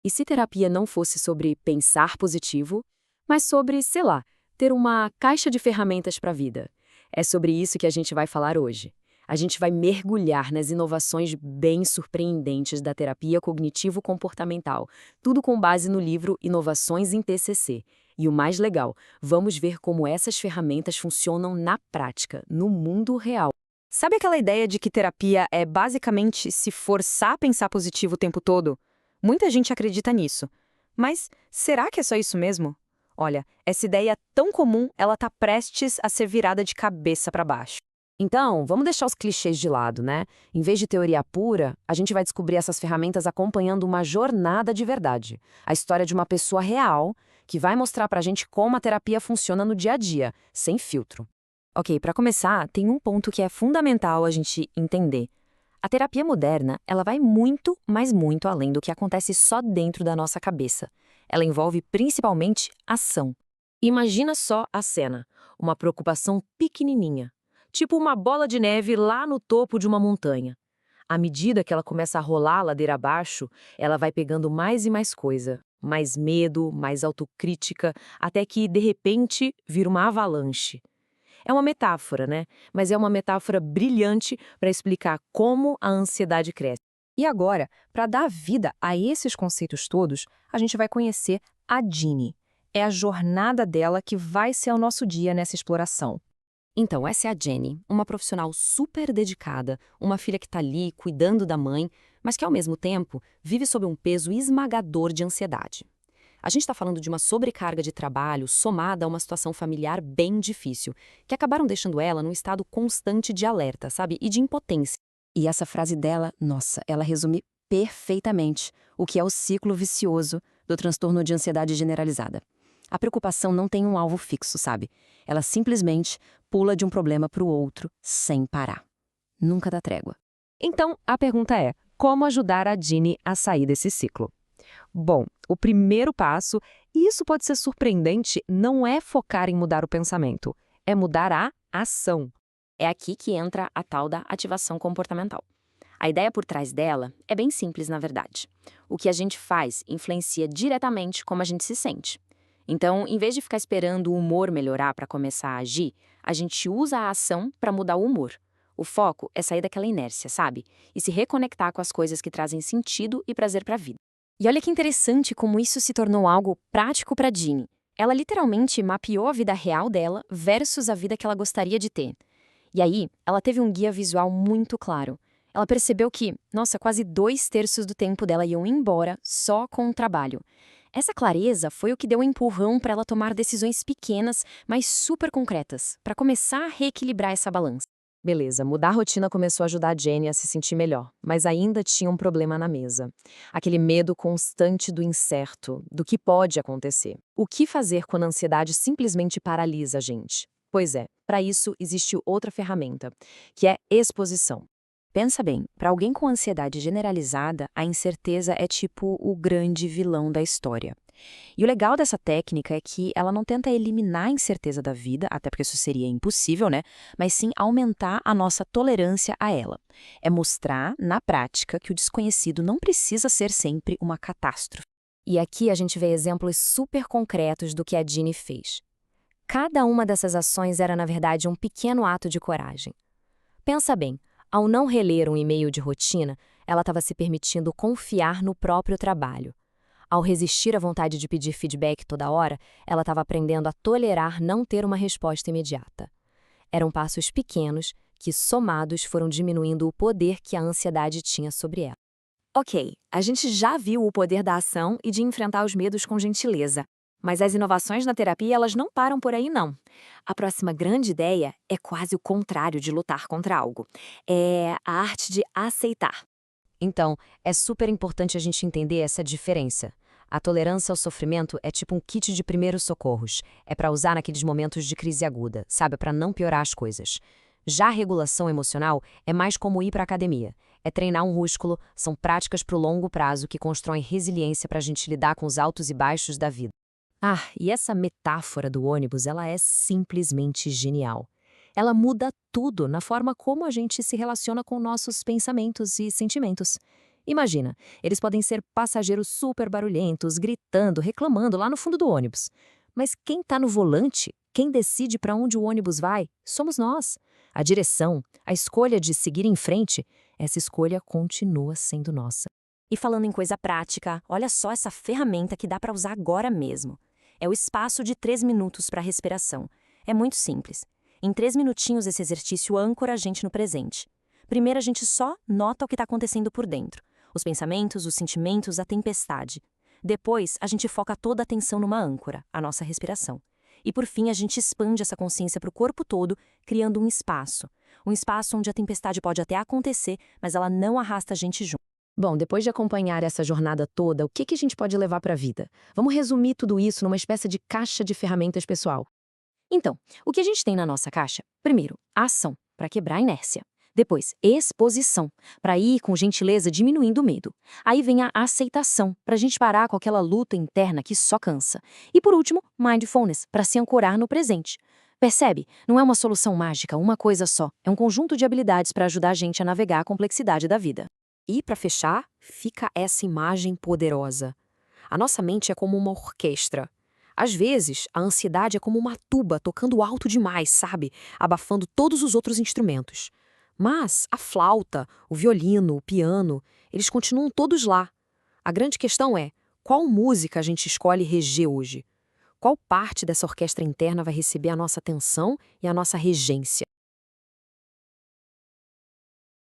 E se terapia não fosse sobre pensar positivo, mas sobre, sei lá, ter uma caixa de ferramentas para a vida? É sobre isso que a gente vai falar hoje. A gente vai mergulhar nas inovações bem surpreendentes da terapia cognitivo-comportamental, tudo com base no livro Inovações em TCC. E o mais legal, vamos ver como essas ferramentas funcionam na prática, no mundo real. Sabe aquela ideia de que terapia é basicamente se forçar a pensar positivo o tempo todo? Muita gente acredita nisso. Mas será que é só isso mesmo? Olha, essa ideia tão comum, ela tá prestes a ser virada de cabeça para baixo. Então, vamos deixar os clichês de lado, né? Em vez de teoria pura, a gente vai descobrir essas ferramentas acompanhando uma jornada de verdade. A história de uma pessoa real que vai mostrar pra gente como a terapia funciona no dia a dia, sem filtro. Ok, para começar, tem um ponto que é fundamental a gente entender. A terapia moderna, ela vai muito, mas muito além do que acontece só dentro da nossa cabeça. Ela envolve principalmente ação. Imagina só a cena, uma preocupação pequenininha, tipo uma bola de neve lá no topo de uma montanha. À medida que ela começa a rolar a ladeira abaixo, ela vai pegando mais e mais coisa, mais medo, mais autocrítica, até que, de repente, vira uma avalanche. É uma metáfora, né? Mas é uma metáfora brilhante para explicar como a ansiedade cresce. E agora, para dar vida a esses conceitos todos, a gente vai conhecer a Jeannie. É a jornada dela que vai ser o nosso dia nessa exploração. Então, essa é a Jenny, uma profissional super dedicada, uma filha que está ali cuidando da mãe, mas que, ao mesmo tempo, vive sob um peso esmagador de ansiedade. A gente está falando de uma sobrecarga de trabalho somada a uma situação familiar bem difícil, que acabaram deixando ela num estado constante de alerta, sabe? E de impotência. E essa frase dela, nossa, ela resume perfeitamente o que é o ciclo vicioso do transtorno de ansiedade generalizada. A preocupação não tem um alvo fixo, sabe? Ela simplesmente pula de um problema para o outro sem parar. Nunca dá trégua. Então, a pergunta é: como ajudar a Jeannie a sair desse ciclo? Bom, o primeiro passo, e isso pode ser surpreendente, não é focar em mudar o pensamento, é mudar a ação. É aqui que entra a tal da ativação comportamental. A ideia por trás dela é bem simples, na verdade. O que a gente faz influencia diretamente como a gente se sente. Então, em vez de ficar esperando o humor melhorar para começar a agir, a gente usa a ação para mudar o humor. O foco é sair daquela inércia, sabe? E se reconectar com as coisas que trazem sentido e prazer para a vida. E olha que interessante como isso se tornou algo prático para Jeannie. Ela literalmente mapeou a vida real dela versus a vida que ela gostaria de ter. E aí, ela teve um guia visual muito claro. Ela percebeu que, nossa, quase 2/3 do tempo dela iam embora só com o trabalho. Essa clareza foi o que deu um empurrão para ela tomar decisões pequenas, mas super concretas, para começar a reequilibrar essa balança. Beleza, mudar a rotina começou a ajudar a Jenny a se sentir melhor, mas ainda tinha um problema na mesa. Aquele medo constante do incerto, do que pode acontecer. O que fazer quando a ansiedade simplesmente paralisa a gente? Pois é, para isso existe outra ferramenta, que é exposição. Pensa bem, para alguém com ansiedade generalizada, a incerteza é tipo o grande vilão da história. E o legal dessa técnica é que ela não tenta eliminar a incerteza da vida, até porque isso seria impossível, né? Mas sim aumentar a nossa tolerância a ela. É mostrar, na prática, que o desconhecido não precisa ser sempre uma catástrofe. E aqui a gente vê exemplos super concretos do que a Jeannie fez. Cada uma dessas ações era, na verdade, um pequeno ato de coragem. Pensa bem, ao não reler um e-mail de rotina, ela estava se permitindo confiar no próprio trabalho. Ao resistir à vontade de pedir feedback toda hora, ela estava aprendendo a tolerar não ter uma resposta imediata. Eram passos pequenos que, somados, foram diminuindo o poder que a ansiedade tinha sobre ela. Ok, a gente já viu o poder da ação e de enfrentar os medos com gentileza. Mas as inovações na terapia, elas não param por aí, não. A próxima grande ideia é quase o contrário de lutar contra algo. É a arte de aceitar. Então, é super importante a gente entender essa diferença. A tolerância ao sofrimento é tipo um kit de primeiros socorros. É para usar naqueles momentos de crise aguda, sabe? Para não piorar as coisas. Já a regulação emocional é mais como ir para a academia. É treinar um músculo, são práticas para o longo prazo que constroem resiliência para a gente lidar com os altos e baixos da vida. Ah, e essa metáfora do ônibus, ela é simplesmente genial. Ela muda tudo na forma como a gente se relaciona com nossos pensamentos e sentimentos. Imagina, eles podem ser passageiros super barulhentos, gritando, reclamando lá no fundo do ônibus. Mas quem está no volante, quem decide para onde o ônibus vai, somos nós. A direção, a escolha de seguir em frente, essa escolha continua sendo nossa. E falando em coisa prática, olha só essa ferramenta que dá para usar agora mesmo. É o espaço de 3 minutos para respiração. É muito simples. Em 3 minutinhos esse exercício âncora a gente no presente. Primeiro a gente só nota o que está acontecendo por dentro. Os pensamentos, os sentimentos, a tempestade. Depois, a gente foca toda a atenção numa âncora, a nossa respiração. E por fim, a gente expande essa consciência para o corpo todo, criando um espaço. Um espaço onde a tempestade pode até acontecer, mas ela não arrasta a gente junto. Bom, depois de acompanhar essa jornada toda, o que a gente pode levar para a vida? Vamos resumir tudo isso numa espécie de caixa de ferramentas pessoal. Então, o que a gente tem na nossa caixa? Primeiro, a ação, para quebrar a inércia. Depois, exposição, para ir com gentileza diminuindo o medo. Aí vem a aceitação, para a gente parar com aquela luta interna que só cansa. E por último, mindfulness, para se ancorar no presente. Percebe? Não é uma solução mágica, uma coisa só. É um conjunto de habilidades para ajudar a gente a navegar a complexidade da vida. E, para fechar, fica essa imagem poderosa. A nossa mente é como uma orquestra. Às vezes, a ansiedade é como uma tuba tocando alto demais, sabe? Abafando todos os outros instrumentos. Mas a flauta, o violino, o piano, eles continuam todos lá. A grande questão é, qual música a gente escolhe reger hoje? Qual parte dessa orquestra interna vai receber a nossa atenção e a nossa regência?